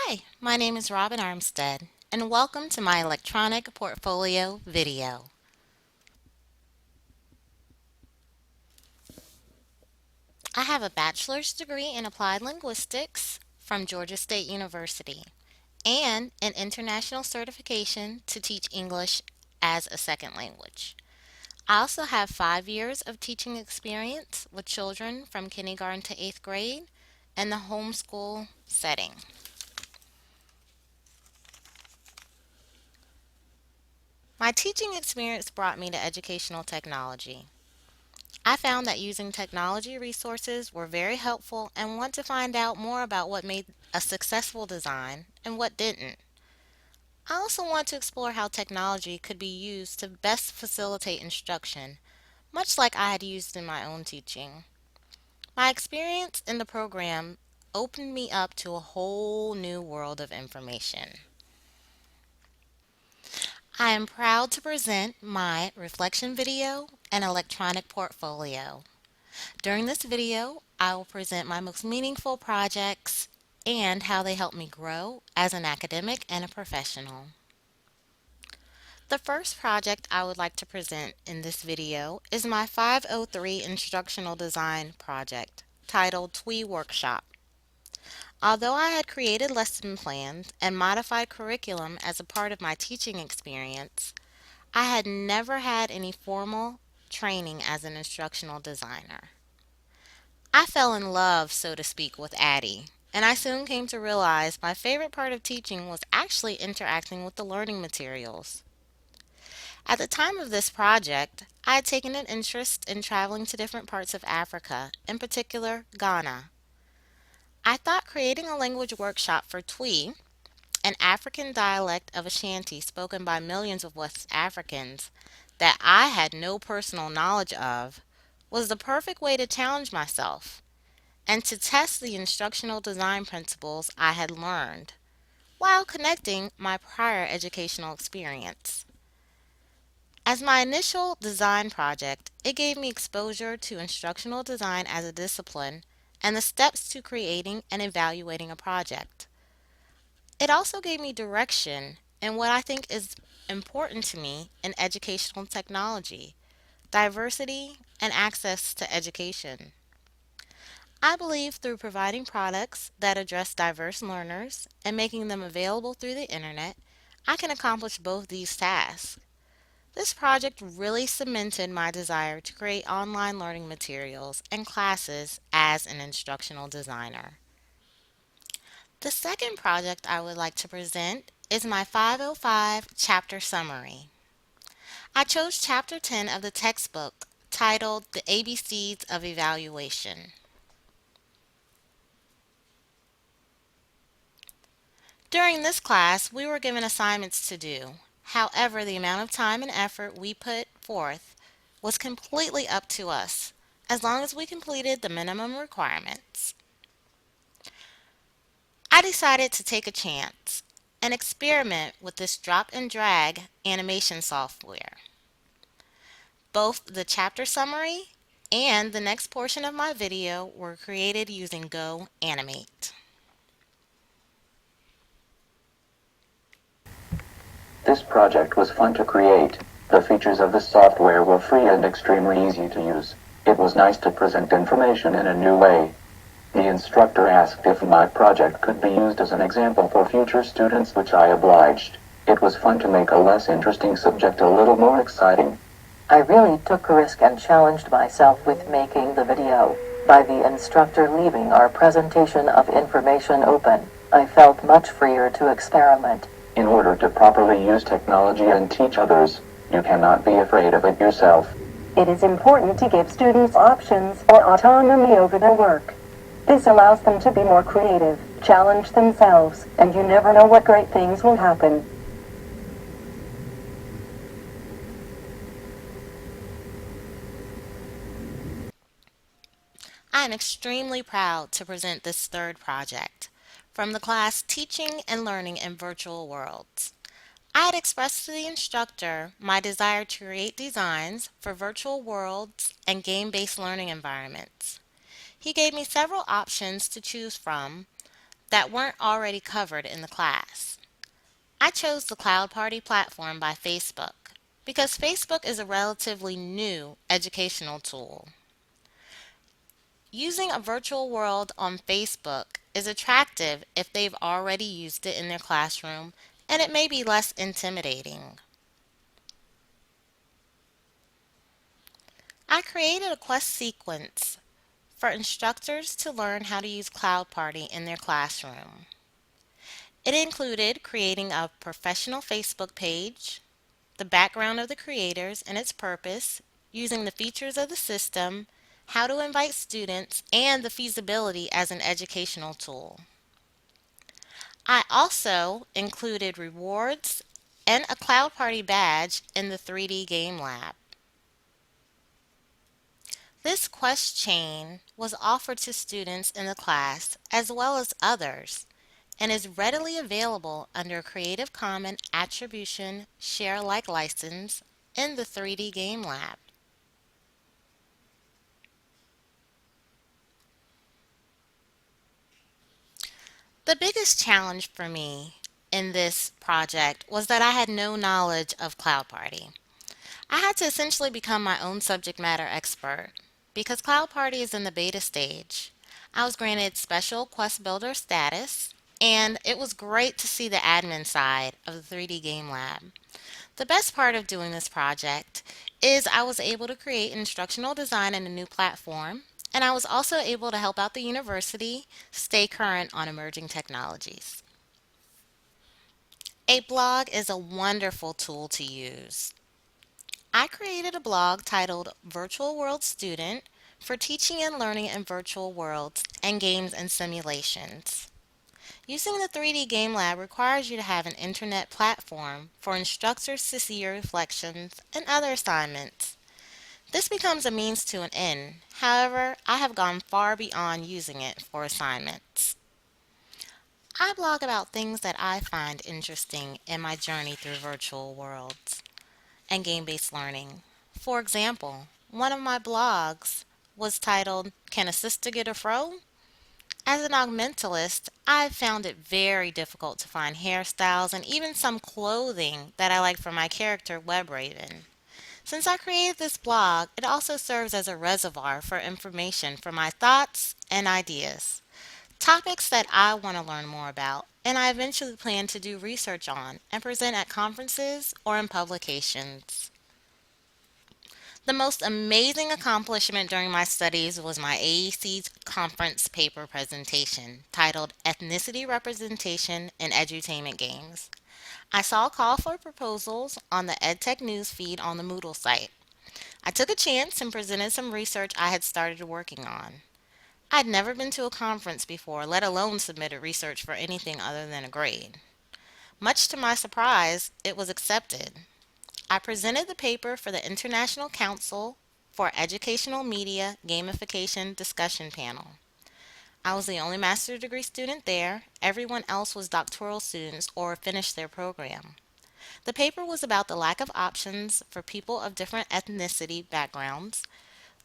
Hi, my name is Robin Armstead, and welcome to my electronic portfolio video. I have a bachelor's degree in applied linguistics from Georgia State University and an international certification to teach English as a second language. I also have 5 years of teaching experience with children from kindergarten to 8th grade in the homeschool setting. My teaching experience brought me to educational technology. I found that using technology resources were very helpful and want to find out more about what made a successful design and what didn't. I also want to explore how technology could be used to best facilitate instruction, much like I had used in my own teaching. My experience in the program opened me up to a whole new world of information. I am proud to present my reflection video and electronic portfolio. During this video, I will present my most meaningful projects and how they help me grow as an academic and a professional. The first project I would like to present in this video is my 503 instructional design project titled TWE Workshop. Although I had created lesson plans and modified curriculum as a part of my teaching experience, I had never had any formal training as an instructional designer. I fell in love, so to speak, with Addie, and I soon came to realize my favorite part of teaching was actually interacting with the learning materials. At the time of this project, I had taken an interest in traveling to different parts of Africa, in particular Ghana. I thought creating a language workshop for Twi, an African dialect of Ashanti spoken by millions of West Africans that I had no personal knowledge of, was the perfect way to challenge myself and to test the instructional design principles I had learned while connecting my prior educational experience. As my initial design project, it gave me exposure to instructional design as a discipline and the steps to creating and evaluating a project. It also gave me direction in what I think is important to me in educational technology, diversity, and access to education. I believe through providing products that address diverse learners and making them available through the internet, I can accomplish both these tasks. This project really cemented my desire to create online learning materials and classes as an instructional designer. The second project I would like to present is my 505 chapter summary. I chose chapter 10 of the textbook titled The ABCs of Evaluation. During this class, we were given assignments to do. However, the amount of time and effort we put forth was completely up to us, as long as we completed the minimum requirements. I decided to take a chance and experiment with this drop and drag animation software. Both the chapter summary and the next portion of my video were created using Go Animate. This project was fun to create. The features of the software were free and extremely easy to use. It was nice to present information in a new way. The instructor asked if my project could be used as an example for future students, which I obliged. It was fun to make a less interesting subject a little more exciting. I really took a risk and challenged myself with making the video. By the instructor leaving our presentation of information open, I felt much freer to experiment. In order to properly use technology and teach others, you cannot be afraid of it yourself. It is important to give students options or autonomy over their work. This allows them to be more creative, challenge themselves, and you never know what great things will happen. I am extremely proud to present this third project from the class Teaching and Learning in Virtual Worlds. I had expressed to the instructor my desire to create designs for virtual worlds and game-based learning environments. He gave me several options to choose from, that weren't already covered in the class. I chose the Cloud Party platform by Facebook because Facebook is a relatively new educational tool. Using a virtual world on Facebook is attractive if they've already used it in their classroom, and it may be less intimidating. I created a quest sequence for instructors to learn how to use Cloud Party in their classroom. It included creating a professional Facebook page, the background of the creators and its purpose, using the features of the system, how to invite students, and the feasibility as an educational tool. I also included rewards and a Cloud Party badge in the 3D Game Lab. This quest chain was offered to students in the class as well as others and is readily available under Creative Commons Attribution Share Alike license in the 3D Game Lab. The biggest challenge for me in this project was that I had no knowledge of Cloud Party. I had to essentially become my own subject matter expert. Because Cloud Party is in the beta stage, I was granted special Quest Builder status, and it was great to see the admin side of the 3D Game Lab. The best part of doing this project is I was able to create instructional design in a new platform, and I was also able to help out the university stay current on emerging technologies. A blog is a wonderful tool to use. I created a blog titled Virtual World Student for teaching and learning in virtual worlds and games and simulations. Using the 3D Game Lab requires you to have an internet platform for instructors to see your reflections and other assignments. This becomes a means to an end. However, I have gone far beyond using it for assignments. I blog about things that I find interesting in my journey through virtual worlds and game-based learning. For example, one of my blogs was titled, Can a Sister Get a Fro? As an augmentalist, I've found it very difficult to find hairstyles and even some clothing that I like for my character Web Raven. Since I created this blog, it also serves as a reservoir for information for my thoughts and ideas, topics that I want to learn more about, and I eventually plan to do research on and present at conferences or in publications. The most amazing accomplishment during my studies was my AEC conference paper presentation titled Ethnicity Representation in Edutainment Games. I saw a call for proposals on the EdTech news feed on the Moodle site. I took a chance and presented some research I had started working on. I'd never been to a conference before, let alone submitted research for anything other than a grade. Much to my surprise, it was accepted. I presented the paper for the International Council for Educational Media Gamification discussion panel. I was the only master's degree student there. Everyone else was doctoral students or finished their program. The paper was about the lack of options for people of different ethnicity backgrounds,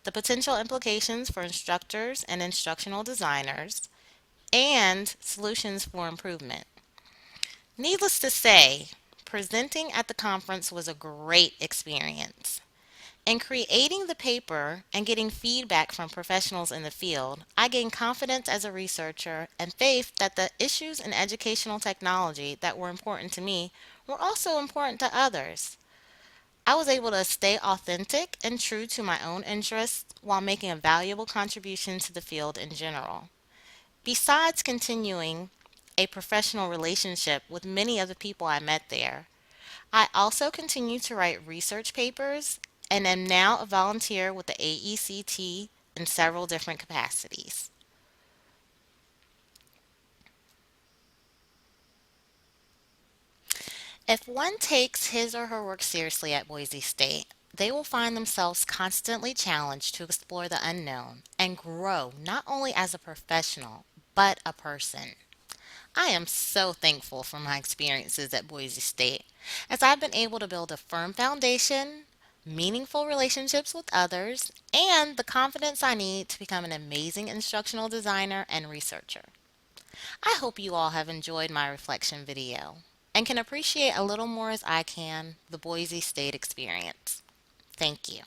the potential implications for instructors and instructional designers, and solutions for improvement. Needless to say, presenting at the conference was a great experience. In creating the paper and getting feedback from professionals in the field, I gained confidence as a researcher and faith that the issues in educational technology that were important to me were also important to others. I was able to stay authentic and true to my own interests while making a valuable contribution to the field in general. Besides continuing a professional relationship with many of the people I met there, I also continue to write research papers and am now a volunteer with the AECT in several different capacities. If one takes his or her work seriously at Boise State, they will find themselves constantly challenged to explore the unknown and grow not only as a professional, but a person. I am so thankful for my experiences at Boise State, as I've been able to build a firm foundation, meaningful relationships with others, and the confidence I need to become an amazing instructional designer and researcher. I hope you all have enjoyed my reflection video and can appreciate a little more as I can the Boise State experience. Thank you.